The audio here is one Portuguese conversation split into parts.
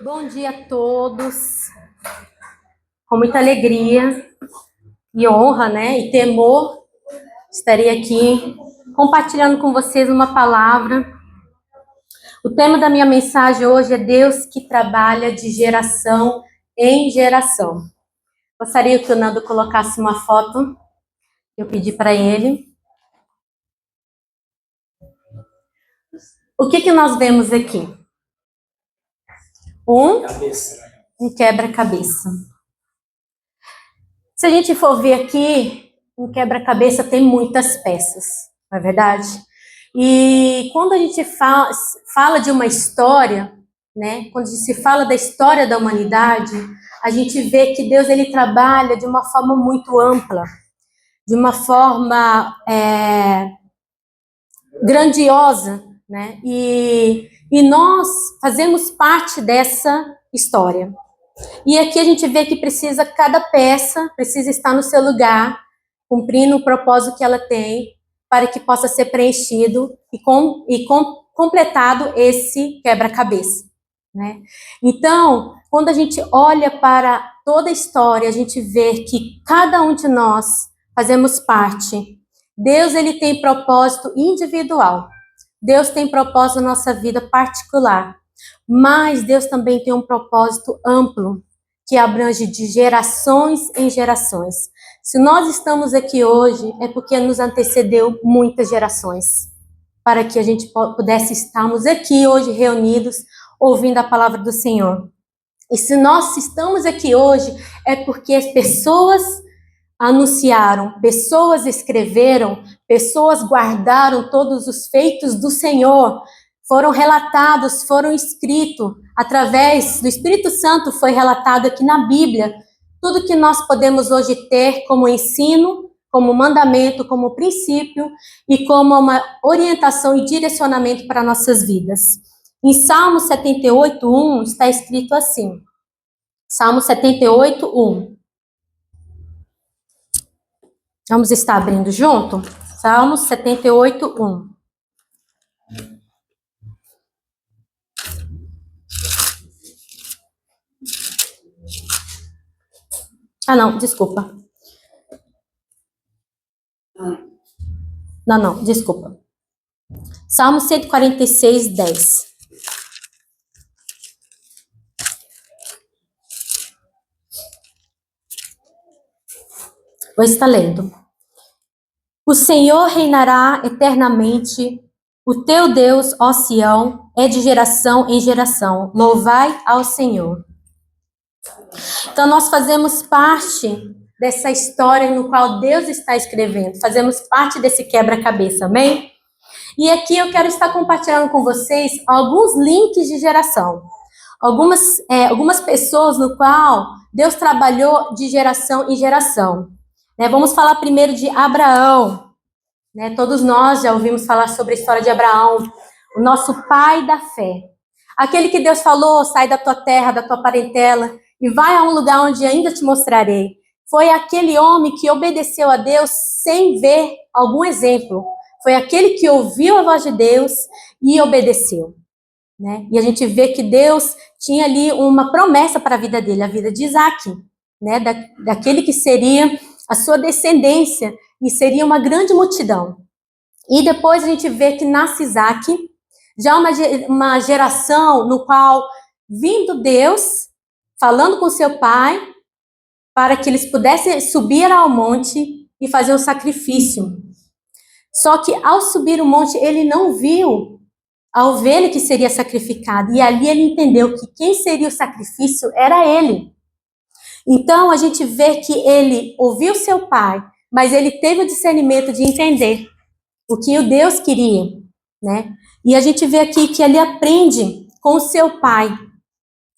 Bom dia a todos. Com muita alegria e honra, né, e temor, estarei aqui compartilhando com vocês uma palavra. O tema da minha mensagem hoje é Deus que trabalha de geração em geração. Gostaria que o Nando colocasse uma foto. Eu pedi para ele. O que nós vemos aqui? Um quebra-cabeça. Se a gente for ver aqui, um quebra-cabeça tem muitas peças, não é verdade? E quando a gente fala de uma história, né? Quando se fala da história da humanidade, a gente vê que Deus ele trabalha de uma forma muito ampla, de uma forma grandiosa, né? E nós fazemos parte dessa história. E aqui a gente vê que cada peça precisa estar no seu lugar, cumprindo o propósito que ela tem, para que possa ser preenchido e completado esse quebra-cabeça, né? Então, quando a gente olha para toda a história, a gente vê que cada um de nós fazemos parte. Deus, ele tem propósito individual. Deus tem propósito na nossa vida particular. Mas Deus também tem um propósito amplo, que abrange de gerações em gerações. Se nós estamos aqui hoje, é porque nos antecedeu muitas gerações, para que a gente pudesse estarmos aqui hoje reunidos, ouvindo a palavra do Senhor. E se nós estamos aqui hoje, é porque as pessoas anunciaram, pessoas escreveram, pessoas guardaram todos os feitos do Senhor, foram relatados, foram escritos, através do Espírito Santo foi relatado aqui na Bíblia, tudo que nós podemos hoje ter como ensino, como mandamento, como princípio e como uma orientação e direcionamento para nossas vidas. Em Salmo 78:1 está escrito assim, Salmo 78:1. Vamos estar abrindo junto? Salmo 78:1. Não, desculpa. Não, desculpa. Salmo 146:10. Vou estar lendo. O Senhor reinará eternamente, o teu Deus, ó Sião, é de geração em geração. Louvai ao Senhor. Então, nós fazemos parte dessa história no qual Deus está escrevendo. Fazemos parte desse quebra-cabeça, amém? E aqui eu quero estar compartilhando com vocês alguns links de geração. Algumas pessoas no qual Deus trabalhou de geração em geração. Né? Vamos falar primeiro de Abraão. Né? Todos nós já ouvimos falar sobre a história de Abraão, o nosso pai da fé. Aquele que Deus falou, sai da tua terra, da tua parentela, e vai a um lugar onde ainda te mostrarei. Foi aquele homem que obedeceu a Deus sem ver algum exemplo. Foi aquele que ouviu a voz de Deus e obedeceu. Né? E a gente vê que Deus tinha ali uma promessa para a vida dele, a vida de Isaac, né? Daquele que seria a sua descendência e seria uma grande multidão. E depois a gente vê que nasce Isaac, já uma geração no qual, vindo Deus, falando com seu pai, para que eles pudessem subir ao monte e fazer um sacrifício. Só que ao subir o monte, ele não viu a ovelha que seria sacrificada. E ali ele entendeu que quem seria o sacrifício era ele. Então a gente vê que ele ouviu seu pai, mas ele teve o discernimento de entender o que o Deus queria, né? E a gente vê aqui que ele aprende com o seu pai.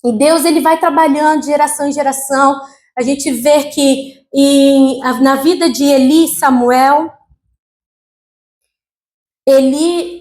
E Deus, ele vai trabalhando de geração em geração. A gente vê que na vida de Eli e Samuel,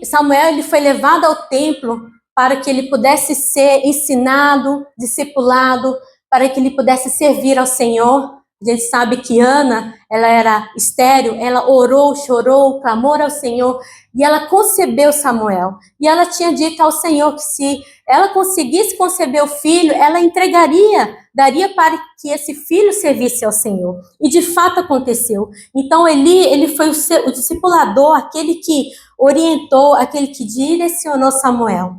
Samuel ele foi levado ao templo para que ele pudesse ser ensinado, discipulado, para que ele pudesse servir ao Senhor. A gente sabe que Ana, ela era estéril, ela orou, chorou, clamou ao Senhor, e ela concebeu Samuel. E ela tinha dito ao Senhor que se ela conseguisse conceber o filho, ela entregaria, daria para que esse filho servisse ao Senhor. E de fato aconteceu. Então Eli, ele foi o discipulador, aquele que orientou, aquele que direcionou Samuel.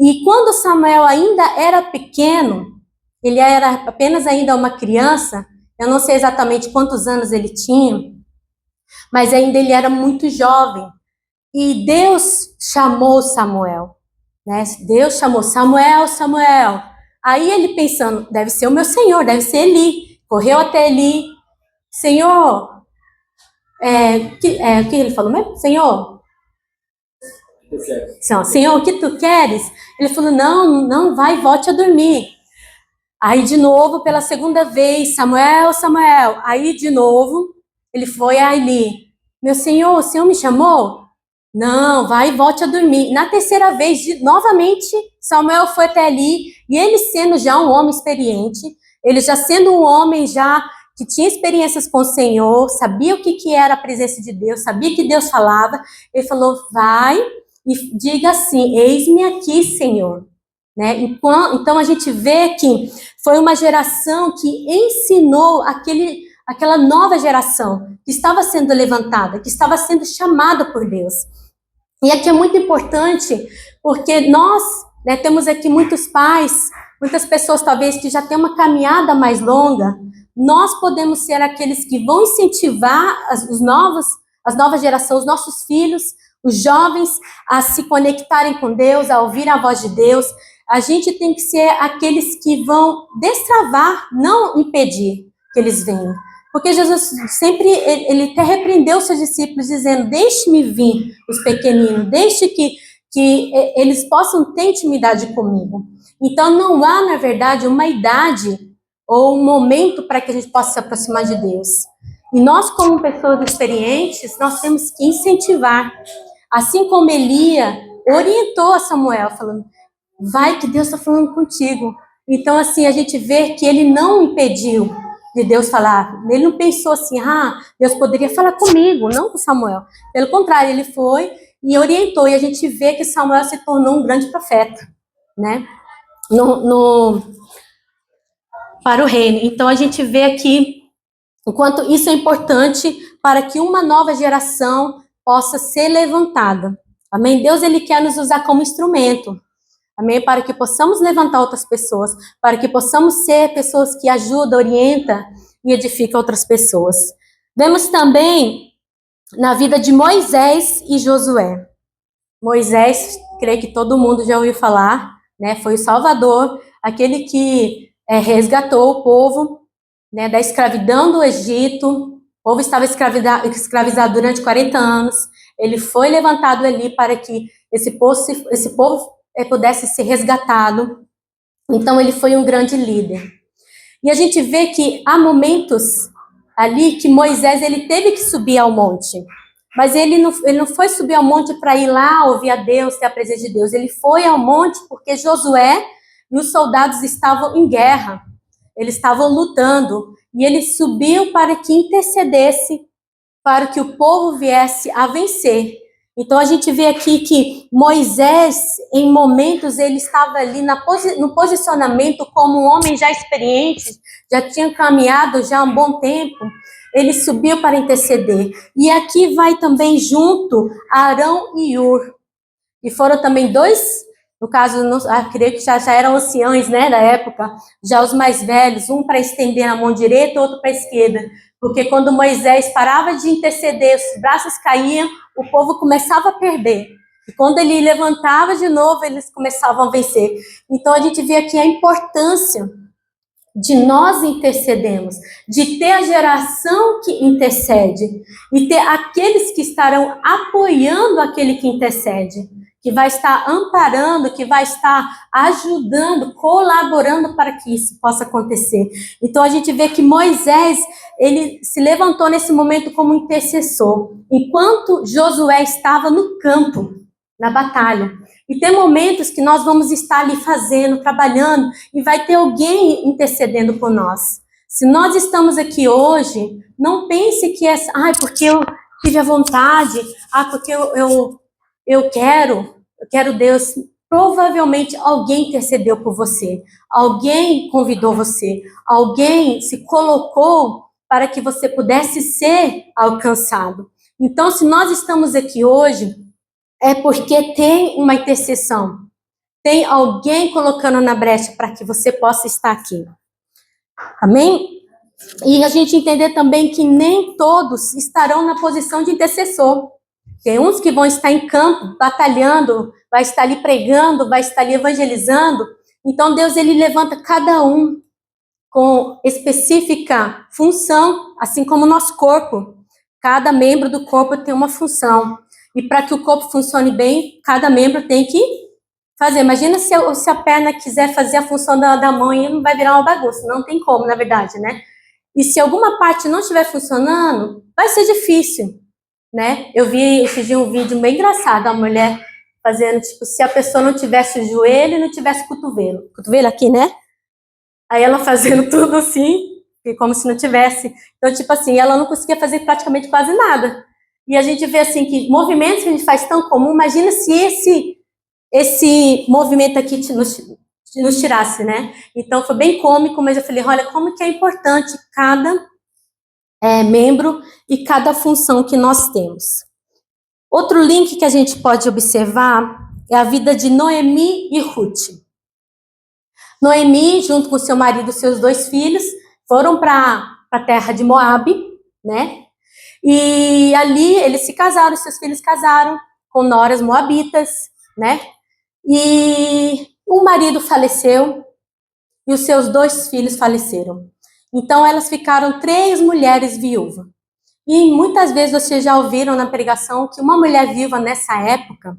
E quando Samuel ainda era pequeno, ele era apenas ainda uma criança, eu não sei exatamente quantos anos ele tinha, mas ainda ele era muito jovem. E Deus chamou Samuel, né? Deus chamou Samuel, Samuel. Aí ele pensando, deve ser o meu Senhor, deve ser Eli. Correu até Eli. Senhor, o que ele falou mesmo? Senhor, Senhor, o que tu queres? Ele falou, não, vai, volte a dormir. Aí de novo, pela segunda vez, Samuel, Samuel. Aí de novo, ele foi a Eli. Meu Senhor, o Senhor me chamou? Não, vai e volte a dormir. Na terceira vez, novamente, Samuel foi até Eli, e ele sendo já um homem experiente, ele já sendo um homem já que tinha experiências com o Senhor, sabia o que era a presença de Deus, sabia que Deus falava, ele falou, vai e diga assim, eis-me aqui, Senhor. Né? Então a gente vê que foi uma geração que ensinou aquela nova geração que estava sendo levantada, que estava sendo chamada por Deus. E aqui é muito importante, porque nós, né, temos aqui muitos pais, muitas pessoas talvez que já têm uma caminhada mais longa. Nós podemos ser aqueles que vão incentivar as novas gerações, os nossos filhos, os jovens a se conectarem com Deus, a ouvir a voz de Deus. A gente tem que ser aqueles que vão destravar, não impedir que eles venham. Porque Jesus sempre, ele até repreendeu seus discípulos, dizendo, deixe-me vir os pequeninos, deixe que eles possam ter intimidade comigo. Então, não há, na verdade, uma idade ou um momento para que a gente possa se aproximar de Deus. E nós, como pessoas experientes, nós temos que incentivar. Assim como Elia orientou a Samuel, falando, vai que Deus está falando contigo. Então, assim, a gente vê que ele não impediu de Deus falar. Ele não pensou assim, Deus poderia falar comigo, não com Samuel. Pelo contrário, ele foi e orientou. E a gente vê que Samuel se tornou um grande profeta, né? Para o reino. Então, a gente vê aqui o quanto isso é importante para que uma nova geração possa ser levantada. Amém? Deus, ele quer nos usar como instrumento. Amém? Para que possamos levantar outras pessoas, para que possamos ser pessoas que ajudam, orientam e edificam outras pessoas. Vemos também na vida de Moisés e Josué. Moisés, creio que todo mundo já ouviu falar, né? Foi o Salvador, aquele que resgatou o povo, né, da escravidão do Egito. O povo estava escravizado durante 40 anos. Ele foi levantado ali para que esse povo pudesse ser resgatado. Então, ele foi um grande líder. E a gente vê que há momentos ali que Moisés ele teve que subir ao monte. Mas ele não foi subir ao monte para ir lá ouvir a Deus, ter a presença de Deus. Ele foi ao monte porque Josué e os soldados estavam em guerra. Eles estavam lutando. E ele subiu para que intercedesse, para que o povo viesse a vencer. Então, a gente vê aqui que Moisés, em momentos, ele estava ali no posicionamento como um homem já experiente, já tinha caminhado já há um bom tempo. Ele subiu para interceder. E aqui vai também junto Arão e Ur. E foram também dois, no caso, creio que já eram anciãos, né, da época, já os mais velhos, um para estender a mão direita, outro para a esquerda. Porque quando Moisés parava de interceder, os braços caíam, o povo começava a perder. E quando ele levantava de novo, eles começavam a vencer. Então, a gente vê aqui a importância de nós intercedermos, de ter a geração que intercede, e ter aqueles que estarão apoiando aquele que intercede, que vai estar amparando, que vai estar ajudando, colaborando para que isso possa acontecer. Então, a gente vê que Moisés, ele se levantou nesse momento como intercessor, enquanto Josué estava no campo, na batalha. E tem momentos que nós vamos estar ali fazendo, trabalhando, e vai ter alguém intercedendo por nós. Se nós estamos aqui hoje, não pense que é, porque eu tive a vontade, porque eu quero Deus. Provavelmente alguém intercedeu por você, alguém convidou você, alguém se colocou para que você pudesse ser alcançado. Então, se nós estamos aqui hoje, é porque tem uma intercessão, tem alguém colocando na brecha para que você possa estar aqui. Amém? E a gente entender também que nem todos estarão na posição de intercessor. Tem uns que vão estar em campo, batalhando, vai estar ali pregando, vai estar ali evangelizando. Então Deus, ele levanta cada um com específica função, assim como o nosso corpo. Cada membro do corpo tem uma função. E para que o corpo funcione bem, cada membro tem que fazer. Imagina se a perna quiser fazer a função da mão e não vai virar uma bagunça. Não tem como, na verdade, né? E se alguma parte não estiver funcionando, vai ser difícil, né? Eu vi esse dia um vídeo bem engraçado, a mulher fazendo, tipo, se a pessoa não tivesse o joelho e não tivesse o cotovelo. Cotovelo aqui, né? Aí ela fazendo tudo assim, como se não tivesse. Então, tipo assim, ela não conseguia fazer praticamente quase nada. E a gente vê, assim, que movimentos que a gente faz tão comum, imagina se esse movimento aqui nos tirasse, né? Então, foi bem cômico, mas eu falei, olha, como que é importante cada membro e cada função que nós temos. Outro link que a gente pode observar é a vida de Noemi e Ruth. Noemi, junto com seu marido e seus 2 filhos, foram para a terra de Moabe, né? E ali eles se casaram, seus filhos casaram com noras moabitas, né? E o marido faleceu e os seus 2 filhos faleceram. Então elas ficaram 3 mulheres viúvas. E muitas vezes vocês já ouviram na pregação que uma mulher viúva nessa época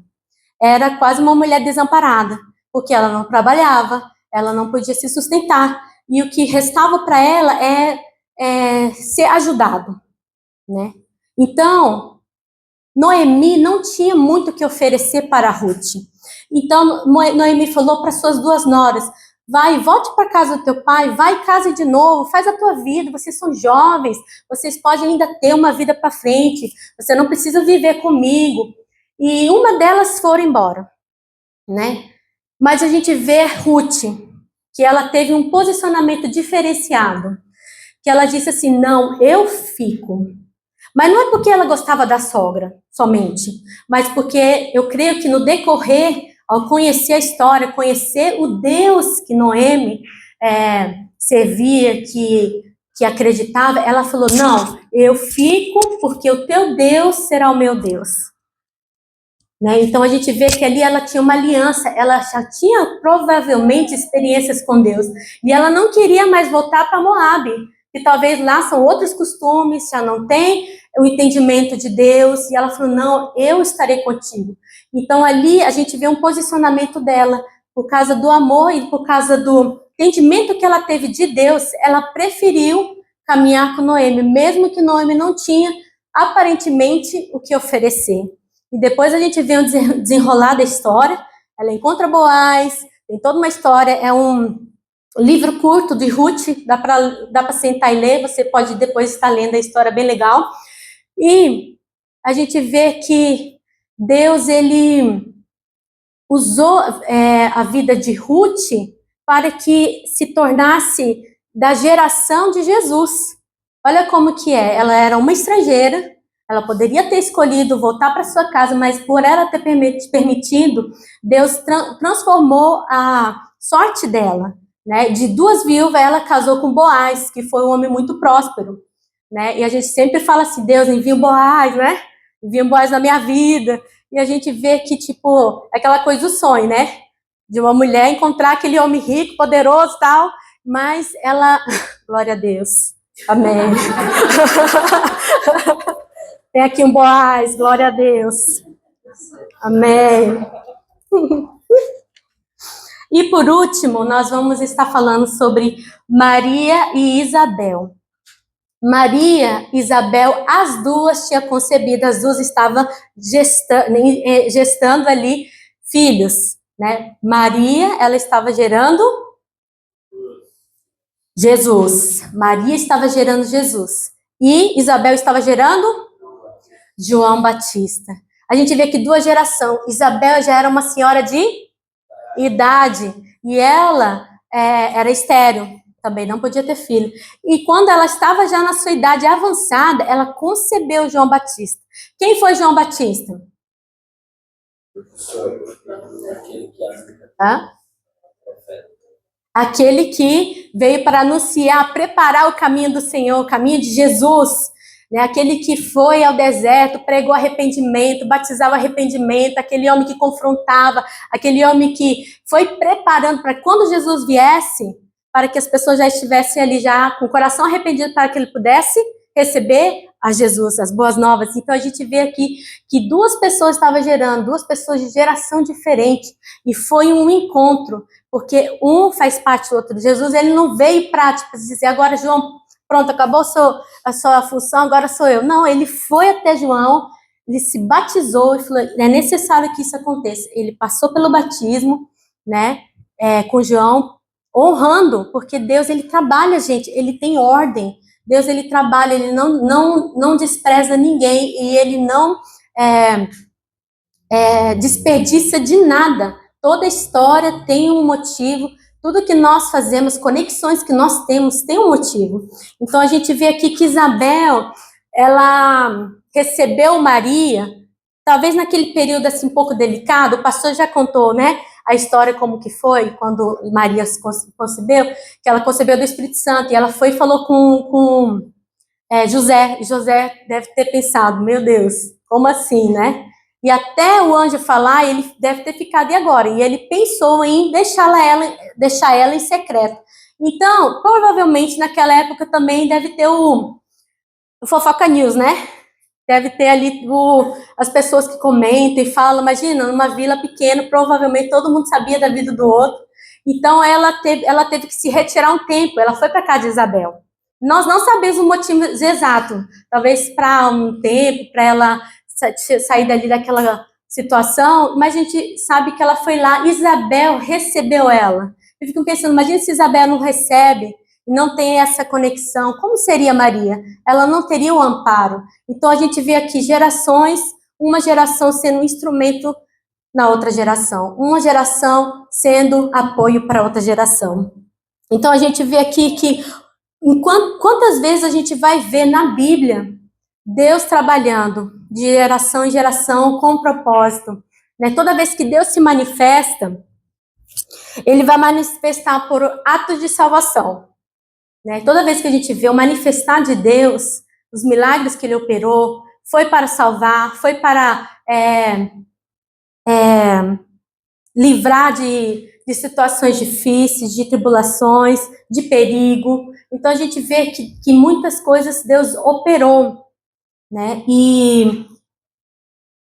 era quase uma mulher desamparada, porque ela não trabalhava, ela não podia se sustentar, e o que restava para ela é ser ajudado, né? Então, Noemi não tinha muito o que oferecer para Ruth. Então, Noemi falou para suas 2 noras, vai, volte para casa do teu pai, vai e case de novo, faz a tua vida, vocês são jovens, vocês podem ainda ter uma vida para frente, você não precisa viver comigo. E uma delas foram embora, né? Mas a gente vê Ruth, que ela teve um posicionamento diferenciado, que ela disse assim, não, eu fico. Mas não é porque ela gostava da sogra, somente, mas porque eu creio que no decorrer, ao conhecer a história, conhecer o Deus que Noemi servia, que acreditava, ela falou, não, eu fico porque o teu Deus será o meu Deus. Né? Então a gente vê que ali ela tinha uma aliança, ela já tinha provavelmente experiências com Deus, e ela não queria mais voltar para Moabe, que talvez lá são outros costumes, já não tem o entendimento de Deus, e ela falou, não, eu estarei contigo. Então ali a gente vê um posicionamento dela, por causa do amor e por causa do entendimento que ela teve de Deus, ela preferiu caminhar com Noemi, mesmo que Noemi não tinha aparentemente o que oferecer. E depois a gente vê o desenrolar da história, ela encontra Boaz, tem toda uma história, é um livro curto de Ruth, dá para sentar e ler, você pode depois estar lendo a história, bem legal. E a gente vê que Deus, ele usou a vida de Ruth para que se tornasse da geração de Jesus. Olha como que é, ela era uma estrangeira, ela poderia ter escolhido voltar para sua casa, mas por ela ter permitido, Deus transformou a sorte dela, né? De 2 viúvas, ela casou com Boaz, que foi um homem muito próspero, né? E a gente sempre fala assim, Deus envia um Boaz, né? Envia um Boaz na minha vida. E a gente vê que, tipo, é aquela coisa do sonho, né? De uma mulher encontrar aquele homem rico, poderoso e tal, mas ela... Glória a Deus. Amém. Tem aqui um Boaz, glória a Deus. Amém. E por último, nós vamos estar falando sobre Maria e Isabel. Maria e Isabel, as 2 tinham concebido, as 2 estavam gestando ali filhos, né? Maria, ela estava gerando Jesus. Maria estava gerando Jesus. E Isabel estava gerando João Batista. A gente vê que duas gerações. Isabel já era uma senhora de idade. E ela era estéril. Também não podia ter filho. E quando ela estava já na sua idade avançada, ela concebeu João Batista. Quem foi João Batista? Hã? Aquele que veio para anunciar, preparar o caminho do Senhor, o caminho de Jesus, né? Aquele que foi ao deserto, pregou arrependimento, batizava arrependimento, aquele homem que confrontava, aquele homem que foi preparando para quando Jesus viesse, para que as pessoas já estivessem ali já com o coração arrependido para que ele pudesse receber a Jesus, as boas novas. Então a gente vê aqui que duas pessoas estavam gerando, duas pessoas de geração diferente, e foi um encontro, porque um faz parte do outro. Jesus, ele não veio para dizer, agora João, pronto, acabou a sua função, agora sou eu. Não, ele foi até João, ele se batizou e falou, é necessário que isso aconteça. Ele passou pelo batismo, né, com João, honrando, porque Deus, ele trabalha, gente, ele tem ordem. Deus, ele trabalha, ele não despreza ninguém, e ele não desperdiça de nada. Toda história tem um motivo, tudo que nós fazemos, conexões que nós temos, tem um motivo. Então, a gente vê aqui que Isabel, ela recebeu Maria, talvez naquele período assim um pouco delicado, o pastor já contou, né, a história como que foi, quando Maria concebeu, que ela concebeu do Espírito Santo, e ela foi e falou com José, e José deve ter pensado, meu Deus, como assim, né? E até o anjo falar, ele deve ter ficado, e agora? E ele pensou em deixar ela em secreto. Então, provavelmente, naquela época também deve ter o Fofoca News, né? Deve ter ali as pessoas que comentam e falam, imagina, numa vila pequena, provavelmente todo mundo sabia da vida do outro. Então, ela teve que se retirar um tempo, ela foi para casa de Isabel. Nós não sabemos o motivo exato, talvez para um tempo, para ela sair dali daquela situação, mas a gente sabe que ela foi lá, Isabel recebeu ela. Eu fico pensando, imagina se Isabel não recebe, não tem essa conexão, como seria Maria? Ela não teria o amparo. Então a gente vê aqui gerações, uma geração sendo um instrumento na outra geração, uma geração sendo apoio para outra geração. Então a gente vê aqui que quantas vezes a gente vai ver na Bíblia Deus trabalhando de geração em geração com um propósito, né? Toda vez que Deus se manifesta, ele vai manifestar por atos de salvação, né? Toda vez que a gente vê o manifestar de Deus, os milagres que ele operou, foi para salvar, foi para livrar de situações difíceis, de tribulações, de perigo. Então a gente vê que muitas coisas Deus operou, né? E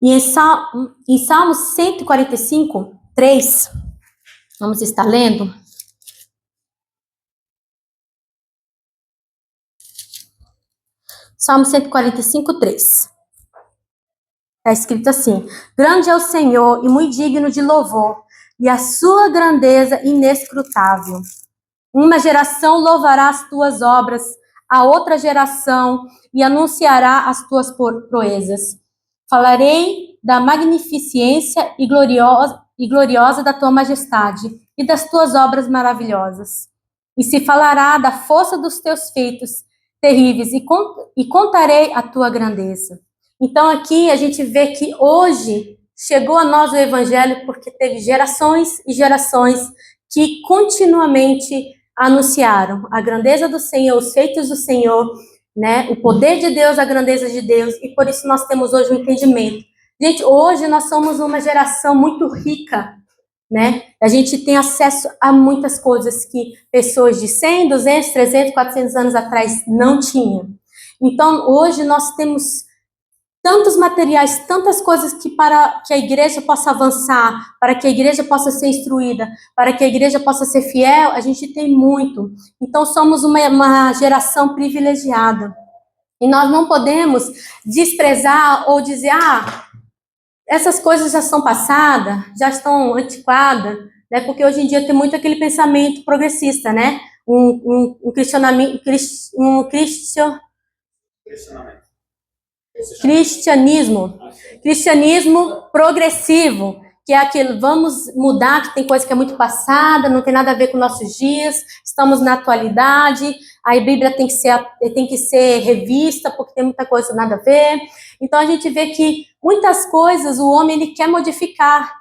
em Salmos 145, 3, vamos estar lendo. Salmo 145, 3. Está escrito assim: grande é o Senhor e muito digno de louvor, e a sua grandeza inescrutável. Uma geração louvará as tuas obras, a outra geração e anunciará as tuas proezas. Falarei da magnificência e gloriosa da tua majestade e das tuas obras maravilhosas. E se falará da força dos teus feitos terríveis e contarei a tua grandeza. Então aqui a gente vê que hoje chegou a nós o evangelho porque teve gerações e gerações que continuamente anunciaram a grandeza do Senhor, os feitos do Senhor, né? O poder de Deus, a grandeza de Deus, e por isso nós temos hoje um entendimento. Gente, hoje nós somos uma geração muito rica, né? A gente tem acesso a muitas coisas que pessoas de 100, 200, 300, 400 anos atrás não tinham. Então, hoje nós temos tantos materiais, tantas coisas que para que a igreja possa avançar, para que a igreja possa ser instruída, para que a igreja possa ser fiel, a gente tem muito. Então, somos uma geração privilegiada. E nós não podemos desprezar ou dizer, essas coisas já são passadas, já estão antiquadas, né? Porque hoje em dia tem muito aquele pensamento progressista, né? um cristianismo progressivo, que é aquilo, vamos mudar, que tem coisa que é muito passada, não tem nada a ver com nossos dias, estamos na atualidade, a Bíblia tem que ser revista, porque tem muita coisa nada a ver. Então a gente vê que muitas coisas o homem ele quer modificar,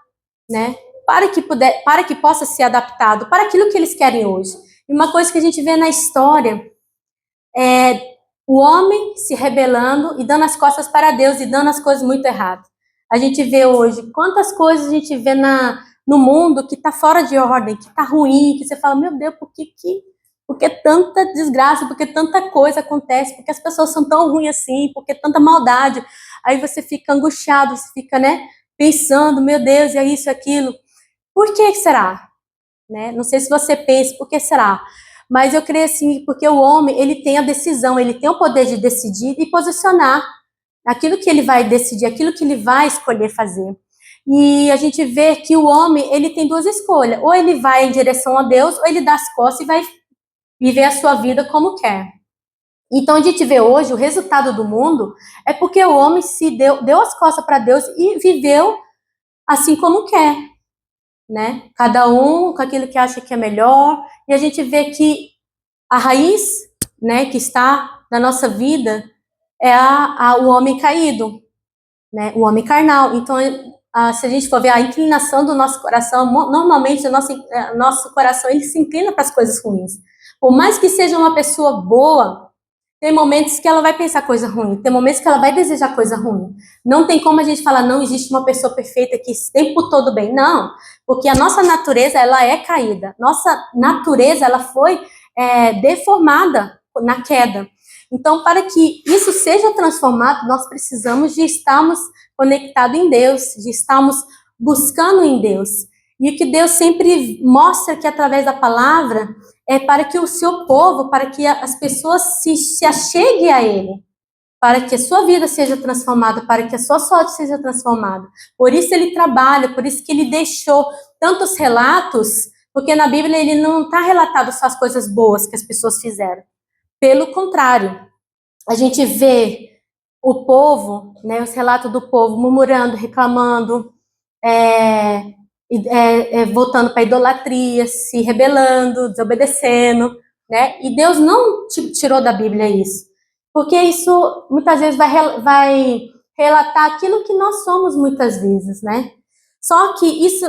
né? Para que possa ser adaptado para aquilo que eles querem hoje. E uma coisa que a gente vê na história é o homem se rebelando e dando as costas para Deus e dando as coisas muito erradas. A gente vê hoje quantas coisas a gente vê no mundo que está fora de ordem, que está ruim, que você fala, meu Deus, por que tanta desgraça, por que tanta coisa acontece, por que as pessoas são tão ruins assim, por que tanta maldade? Aí você fica angustiado, você fica, né, pensando, meu Deus, é isso, aquilo. Por que será? Né? Não sei se você pensa, por que será? Mas eu creio assim, porque o homem, ele tem a decisão, ele tem o poder de decidir e posicionar aquilo que ele vai decidir, aquilo que ele vai escolher fazer. E a gente vê que o homem, ele tem duas escolhas, ou ele vai em direção a Deus, ou ele dá as costas e vai viver a sua vida como quer. Então a gente vê hoje, o resultado do mundo é porque o homem se deu as costas para Deus e viveu assim como quer, né? Cada um com aquilo que acha que é melhor, e a gente vê que a raiz, né, que está na nossa vida é o homem caído, né? O homem carnal. Então, se a gente for ver a inclinação do nosso coração, normalmente o nosso coração ele se inclina para as coisas ruins. Por mais que seja uma pessoa boa, tem momentos que ela vai pensar coisa ruim, tem momentos que ela vai desejar coisa ruim. Não tem como a gente falar, não existe uma pessoa perfeita que o tempo todo bem. Não, porque a nossa natureza, ela é caída. Nossa natureza, ela foi deformada na queda. Então, para que isso seja transformado, nós precisamos de estarmos conectados em Deus, de estarmos buscando em Deus. E o que Deus sempre mostra que através da palavra é para que o seu povo, para que as pessoas se acheguem a Ele, para que a sua vida seja transformada, para que a sua sorte seja transformada. Por isso Ele trabalha, por isso que Ele deixou tantos relatos, porque na Bíblia Ele não está relatado só as coisas boas que as pessoas fizeram. Pelo contrário, a gente vê o povo, né, os relatos do povo murmurando, reclamando, voltando para a idolatria, se rebelando, desobedecendo, né? E Deus não tirou da Bíblia isso, porque isso muitas vezes vai relatar aquilo que nós somos muitas vezes, né? Só que isso,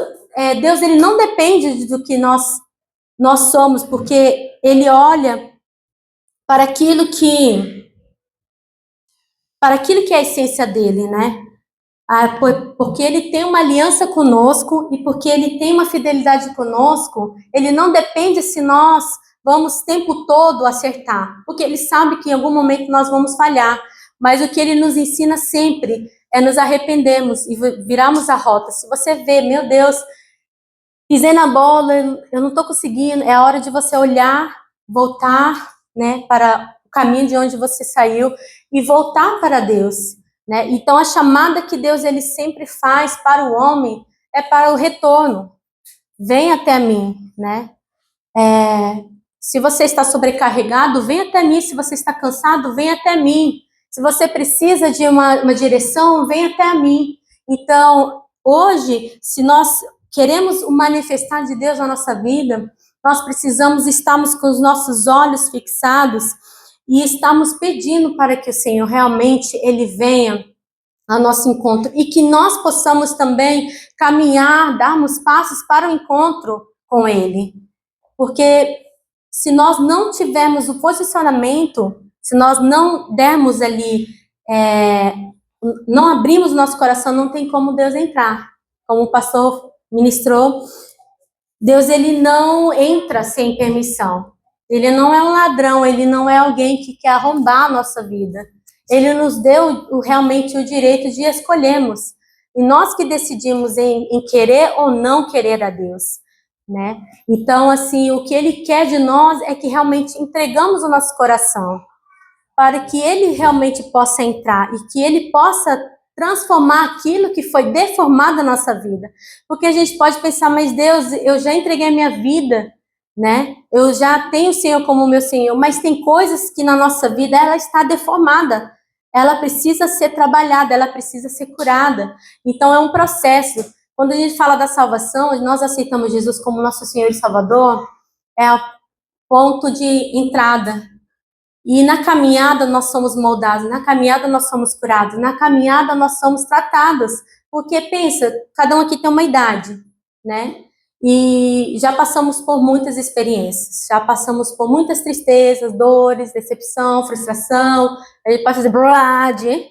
Deus ele não depende do que nós somos, porque Ele olha para aquilo que é a essência dele, né? Porque ele tem uma aliança conosco e porque ele tem uma fidelidade conosco, ele não depende se nós vamos o tempo todo acertar, porque ele sabe que em algum momento nós vamos falhar, mas o que ele nos ensina sempre é nos arrependermos e virarmos a rota. Se você vê, meu Deus, pisei na bola, eu não estou conseguindo, é a hora de você olhar, voltar, né, para o caminho de onde você saiu e voltar para Deus. Né? Então, a chamada que Deus ele sempre faz para o homem é para o retorno. Vem até mim, né? Se você está sobrecarregado, vem até mim. Se você está cansado, vem até mim. Se você precisa de uma direção, vem até mim. Então, hoje, se nós queremos o manifestar de Deus na nossa vida, nós precisamos estarmos com os nossos olhos fixados e estamos pedindo para que o Senhor realmente ele venha ao nosso encontro e que nós possamos também caminhar, darmos passos para o encontro com Ele. Porque se nós não tivermos o posicionamento, se nós não dermos ali, não abrimos nosso coração, não tem como Deus entrar. Como o pastor ministrou, Deus ele não entra sem permissão. Ele não é um ladrão, ele não é alguém que quer arrombar a nossa vida. Ele nos deu realmente o direito de escolhermos. E nós que decidimos em querer ou não querer a Deus, né? Então, assim, o que Ele quer de nós é que realmente entregamos o nosso coração para que Ele realmente possa entrar e que Ele possa transformar aquilo que foi deformado na nossa vida. Porque a gente pode pensar, mas Deus, eu já entreguei a minha vida né? Eu já tenho o Senhor como meu Senhor, mas tem coisas que na nossa vida ela está deformada. Ela precisa ser trabalhada, ela precisa ser curada. Então é um processo. Quando a gente fala da salvação, nós aceitamos Jesus como nosso Senhor e Salvador, é o ponto de entrada. E na caminhada nós somos moldados, na caminhada nós somos curados, na caminhada nós somos tratados. Porque pensa, cada um aqui tem uma idade, né? E já passamos por muitas experiências, já passamos por muitas tristezas, dores, decepção, frustração, a gente pode fazer brulade,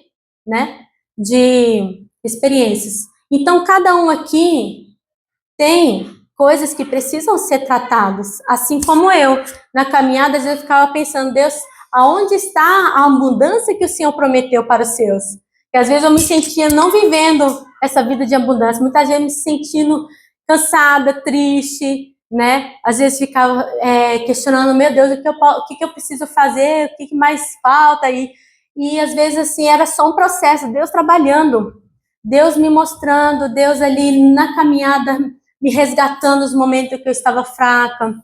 né? De experiências. Então, cada um aqui tem coisas que precisam ser tratadas, assim como eu. Na caminhada, às vezes eu ficava pensando, Deus, aonde está a abundância que o Senhor prometeu para os seus? Que às vezes eu me sentia não vivendo essa vida de abundância, muitas vezes me sentindo cansada, triste, né? Às vezes ficava questionando, meu Deus, o que eu preciso fazer, o que mais falta? E às vezes assim, era só um processo, Deus trabalhando, Deus me mostrando, Deus ali na caminhada, me resgatando nos momentos que eu estava fraca,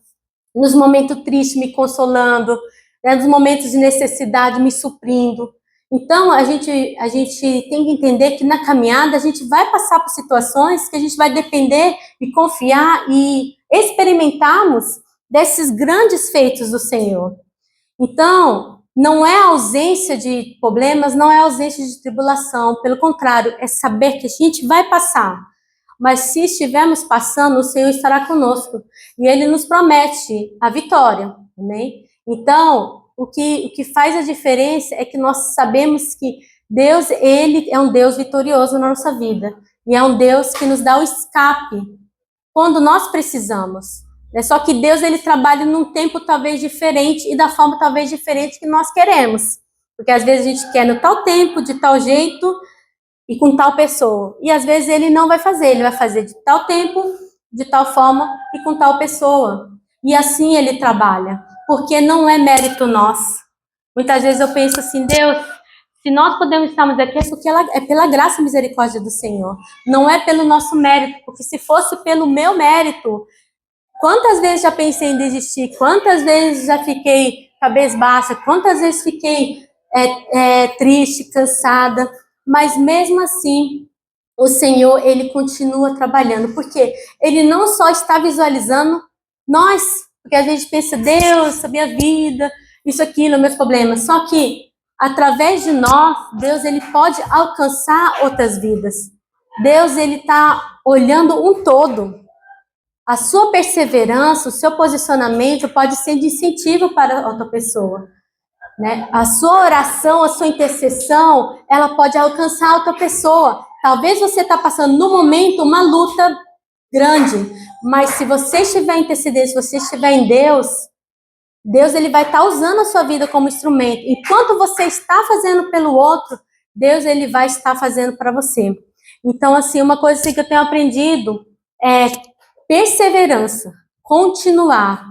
nos momentos tristes me consolando, né, nos momentos de necessidade me suprindo. Então, a gente tem que entender que na caminhada a gente vai passar por situações que a gente vai depender e confiar e experimentarmos desses grandes feitos do Senhor. Então, não é ausência de problemas, não é ausência de tribulação, pelo contrário, é saber que a gente vai passar. Mas se estivermos passando, o Senhor estará conosco. E Ele nos promete a vitória, amém? Então, o que faz a diferença é que nós sabemos que Deus, Ele é um Deus vitorioso na nossa vida. E é um Deus que nos dá o escape quando nós precisamos. Só que Deus, Ele trabalha num tempo talvez diferente e da forma talvez diferente que nós queremos. Porque às vezes a gente quer no tal tempo, de tal jeito e com tal pessoa. E às vezes Ele não vai fazer, Ele vai fazer de tal tempo, de tal forma e com tal pessoa. E assim Ele trabalha, porque não é mérito nosso. Muitas vezes eu penso assim, Deus, se nós podemos estarmos aqui é porque é pela graça e misericórdia do Senhor. Não é pelo nosso mérito, porque se fosse pelo meu mérito, quantas vezes já pensei em desistir, quantas vezes já fiquei cabisbaixa, quantas vezes fiquei triste, cansada, mas mesmo assim, o Senhor, Ele continua trabalhando, porque Ele não só está visualizando nós, porque a gente pensa, Deus, a minha vida, isso, aquilo, meus problemas, só que através de nós, Deus, Ele pode alcançar outras vidas. Deus, Ele está olhando um todo. A sua perseverança, o seu posicionamento pode ser de incentivo para outra pessoa, né? A sua oração, a sua intercessão, ela pode alcançar outra pessoa. Talvez você está passando no momento uma luta grande, mas se você estiver intercedendo, se você estiver em Deus, Deus, Ele vai estar usando a sua vida como instrumento. Enquanto você está fazendo pelo outro, Deus, Ele vai estar fazendo para você. Então, assim, uma coisa assim que eu tenho aprendido é perseverança, continuar,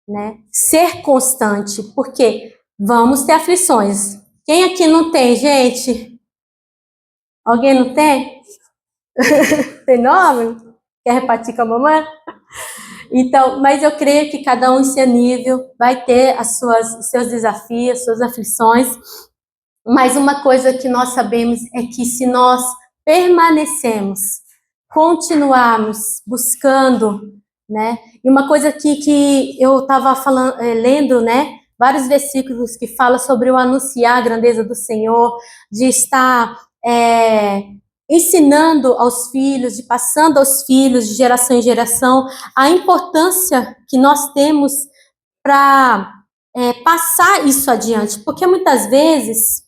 né? Ser constante, porque vamos ter aflições. Quem aqui não tem, gente? Alguém não tem? Tem nome? Quer repartir com a mamãe? Então, mas eu creio que cada um em seu nível vai ter os seus desafios, suas aflições. Mas uma coisa que nós sabemos é que se nós permanecemos, continuarmos buscando, né? E uma coisa que eu estava lendo, né? Vários versículos que falam sobre o anunciar a grandeza do Senhor, de estar ensinando aos filhos, de passando aos filhos de geração em geração, a importância que nós temos para passar isso adiante, porque muitas vezes,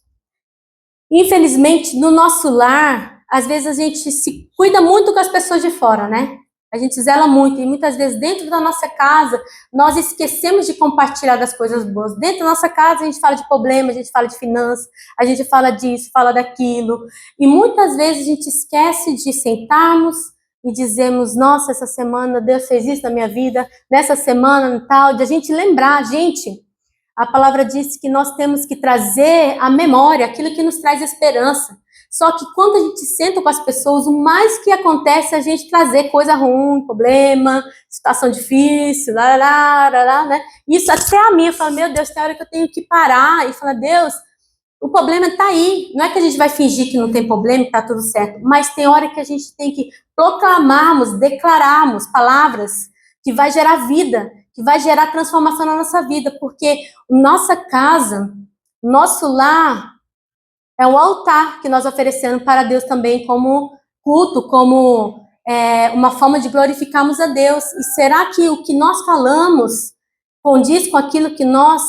infelizmente, no nosso lar, às vezes a gente se cuida muito com as pessoas de fora, né? A gente zela muito, e muitas vezes dentro da nossa casa, nós esquecemos de compartilhar das coisas boas. Dentro da nossa casa, a gente fala de problemas, a gente fala de finanças, a gente fala disso, fala daquilo. E muitas vezes a gente esquece de sentarmos e dizermos, nossa, essa semana Deus fez isso na minha vida, nessa semana tal, de a gente lembrar, gente, a palavra diz que nós temos que trazer à memória aquilo que nos traz esperança. Só que quando a gente senta com as pessoas, o mais que acontece é a gente trazer coisa ruim, problema, situação difícil, né? Isso até a mim, eu falo, meu Deus, tem hora que eu tenho que parar e falar, Deus, o problema está aí. Não é que a gente vai fingir que não tem problema, que está tudo certo, mas tem hora que a gente tem que proclamarmos, declararmos palavras que vai gerar vida, que vai gerar transformação na nossa vida, porque nossa casa, nosso lar, é um altar que nós oferecemos para Deus também como culto, como uma forma de glorificarmos a Deus. E será que o que nós falamos condiz com aquilo que nós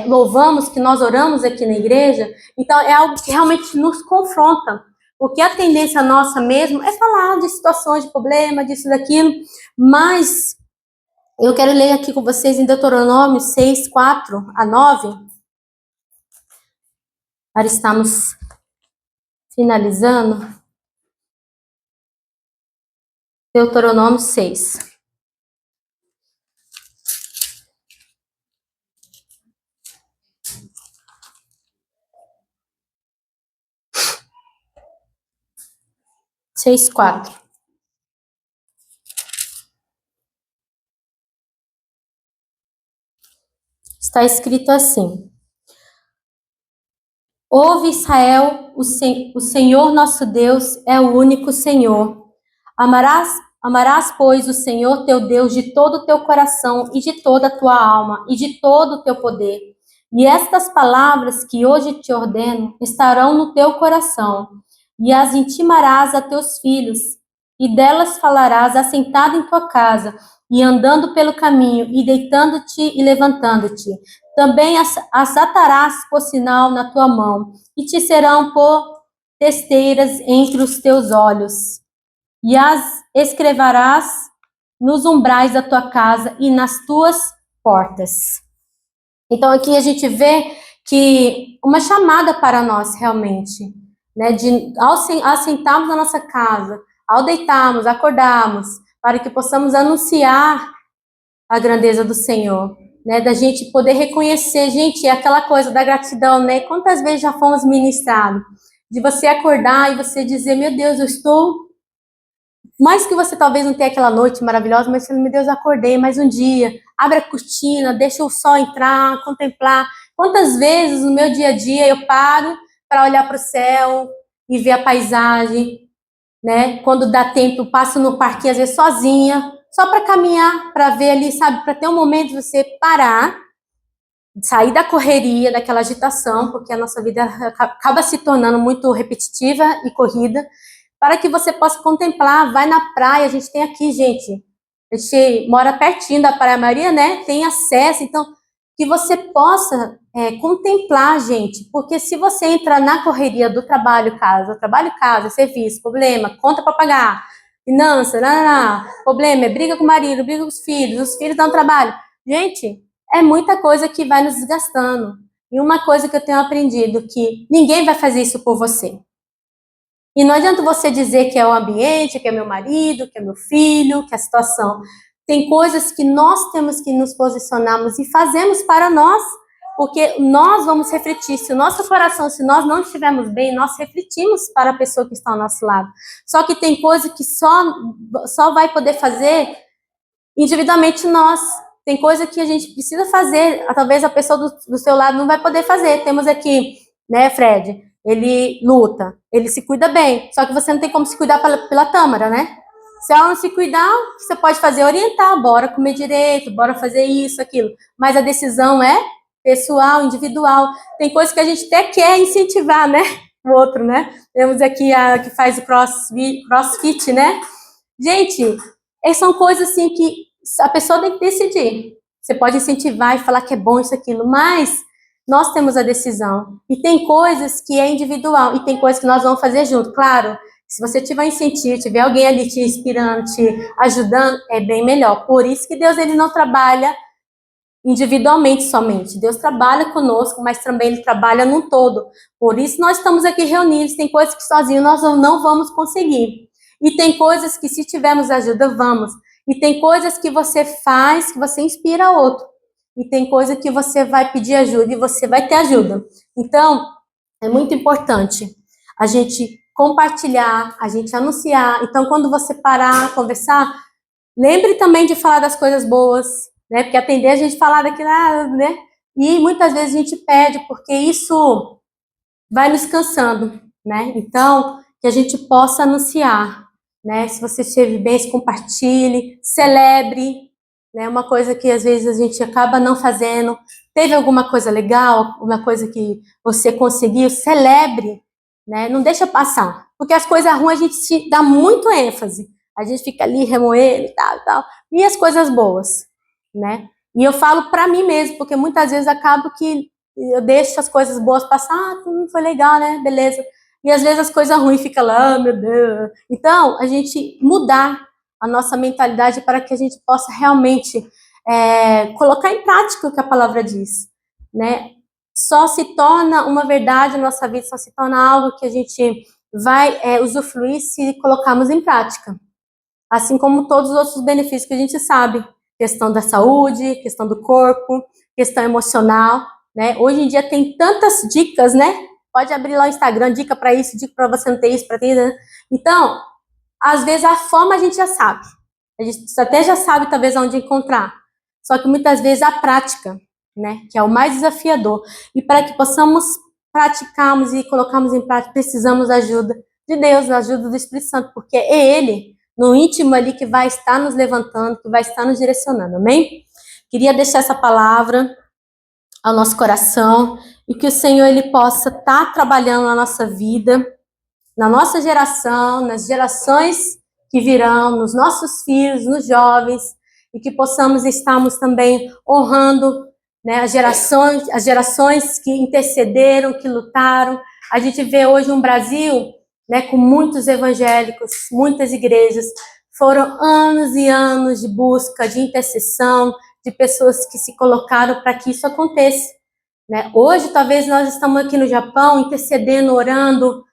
louvamos, que nós oramos aqui na igreja? Então, é algo que realmente nos confronta. Porque a tendência nossa mesmo é falar de situações de problema, disso, daquilo, mas eu quero ler aqui com vocês em Deuteronômio 6, 4 a 9. Para estamos finalizando. Deuteronômio 6. Seis, 4. Está escrito assim: Ouve, Israel, o Senhor nosso Deus é o único Senhor. Amarás, pois, o Senhor teu Deus de todo o teu coração e de toda a tua alma e de todo o teu poder. E estas palavras que hoje te ordeno estarão no teu coração, e as intimarás a teus filhos, e delas falarás assentado em tua casa, e andando pelo caminho, e deitando-te e levantando-te. Também as atarás por sinal na tua mão, e te serão por testeiras entre os teus olhos. E as escreverás nos umbrais da tua casa e nas tuas portas. Então aqui a gente vê que uma chamada para nós realmente, né, ao assentarmos na nossa casa, ao deitarmos, acordarmos, para que possamos anunciar a grandeza do Senhor, né, da gente poder reconhecer, gente, é aquela coisa da gratidão, né, quantas vezes já fomos ministrados, de você acordar e você dizer, meu Deus, eu estou, mais que você talvez não tenha aquela noite maravilhosa, mas meu Deus, eu acordei mais um dia, abre a cortina, deixa o sol entrar, contemplar. Quantas vezes no meu dia a dia eu paro para olhar para o céu e ver a paisagem, né? Quando dá tempo, eu passo no parquinho, às vezes sozinha, só para caminhar, para ver ali, sabe? Para ter um momento de você parar, sair da correria, daquela agitação, porque a nossa vida acaba se tornando muito repetitiva e corrida, para que você possa contemplar, vai na praia, a gente tem aqui, gente, a gente mora pertinho da Praia Maria, né, tem acesso, então, que você possa contemplar, gente, porque se você entra na correria do trabalho, casa, serviço, problema, conta para pagar, finança, problema, é briga com o marido, briga com os filhos dão trabalho, gente, é muita coisa que vai nos desgastando, e uma coisa que eu tenho aprendido, que ninguém vai fazer isso por você. E não adianta você dizer que é o ambiente, que é meu marido, que é meu filho, que é a situação. Tem coisas que nós temos que nos posicionarmos e fazemos para nós, porque nós vamos refletir. Se o nosso coração, se nós não estivermos bem, nós refletimos para a pessoa que está ao nosso lado. Só que tem coisa que só vai poder fazer individualmente nós. Tem coisa que a gente precisa fazer, talvez a pessoa do seu lado não vai poder fazer. Temos aqui, né, Fred? Ele luta, ele se cuida bem, só que você não tem como se cuidar pela Tâmara, né? Se ela não se cuidar, o que você pode fazer é orientar, bora comer direito, bora fazer isso, aquilo. Mas a decisão é pessoal, individual. Tem coisas que a gente até quer incentivar, né? O outro, né? Temos aqui a que faz o crossfit, né? Gente, são coisas assim que a pessoa tem que decidir. Você pode incentivar e falar que é bom isso, aquilo, mas nós temos a decisão. E tem coisas que é individual, e tem coisas que nós vamos fazer junto. Claro, se você tiver incentivo, tiver alguém ali te inspirando, te ajudando, é bem melhor. Por isso que Deus ele não trabalha individualmente somente. Deus trabalha conosco, mas também ele trabalha num todo. Por isso nós estamos aqui reunidos. Tem coisas que sozinhos nós não vamos conseguir. E tem coisas que se tivermos ajuda, vamos. E tem coisas que você faz, que você inspira outro. E tem coisa que você vai pedir ajuda e você vai ter ajuda. Então, é muito importante. a gente compartilhar, a gente anunciar. Então, quando você parar, conversar, lembre também de falar das coisas boas, né? Porque atender a gente falar daquilo, né? E muitas vezes a gente perde, porque isso vai nos cansando, né? Então, que a gente possa anunciar, né? Se você esteve bem, compartilhe, celebre, né? Uma coisa que às vezes a gente acaba não fazendo. Teve alguma coisa legal, uma coisa que você conseguiu, celebre, né? Não deixa passar, porque as coisas ruins a gente se dá muito ênfase. A gente fica ali remoendo e tal, tal. E as coisas boas, né? E eu falo para mim mesmo, porque muitas vezes acabo que eu deixo as coisas boas passar, não foi legal, né? Beleza. E às vezes as coisas ruins ficam lá, meu Deus. Então, a gente mudar a nossa mentalidade para que a gente possa realmente colocar em prática o que a palavra diz, né? Só se torna uma verdade na nossa vida, só se torna algo que a gente vai usufruir se colocarmos em prática. Assim como todos os outros benefícios que a gente sabe. Questão da saúde, questão do corpo, questão emocional, né? Hoje em dia tem tantas dicas, né? Pode abrir lá o Instagram, dica para isso, dica para você não ter isso, para ter, né? Então, às vezes a forma a gente já sabe. A gente até já sabe, talvez, onde encontrar. Só que muitas vezes a prática, né? Que é o mais desafiador. E para que possamos praticarmos e colocarmos em prática, precisamos da ajuda de Deus, da ajuda do Espírito Santo, porque é Ele, no íntimo ali, que vai estar nos levantando, que vai estar nos direcionando, amém? Queria deixar essa palavra ao nosso coração e que o Senhor, Ele possa estar trabalhando na nossa vida, na nossa geração, nas gerações que virão, nos nossos filhos, nos jovens, e que possamos estarmos também honrando, né, as gerações que intercederam, que lutaram. A gente vê hoje um Brasil, né, com muitos evangélicos, muitas igrejas. Foram anos e anos de busca, de intercessão, de pessoas que se colocaram para que isso aconteça, né? Hoje, talvez nós estamos aqui no Japão intercedendo, orando,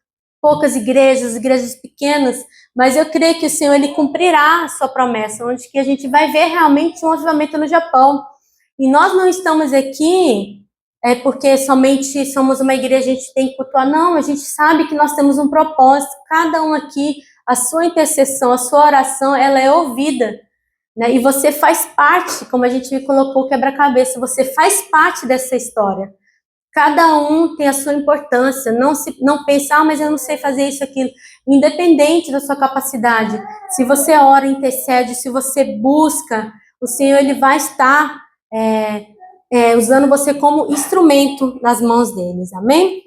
poucas igrejas pequenas, mas eu creio que o Senhor, Ele cumprirá a sua promessa, onde que a gente vai ver realmente um avivamento no Japão. E nós não estamos aqui porque somente somos uma igreja, a gente tem que cultuar. Não, a gente sabe que nós temos um propósito, cada um aqui, a sua intercessão, a sua oração, ela é ouvida, né? E você faz parte, como a gente colocou o quebra-cabeça, você faz parte dessa história. Cada um tem a sua importância, não pensar, mas eu não sei fazer isso, aquilo. Independente da sua capacidade, se você ora, intercede, se você busca, o Senhor, Ele vai estar usando você como instrumento nas mãos deles, amém?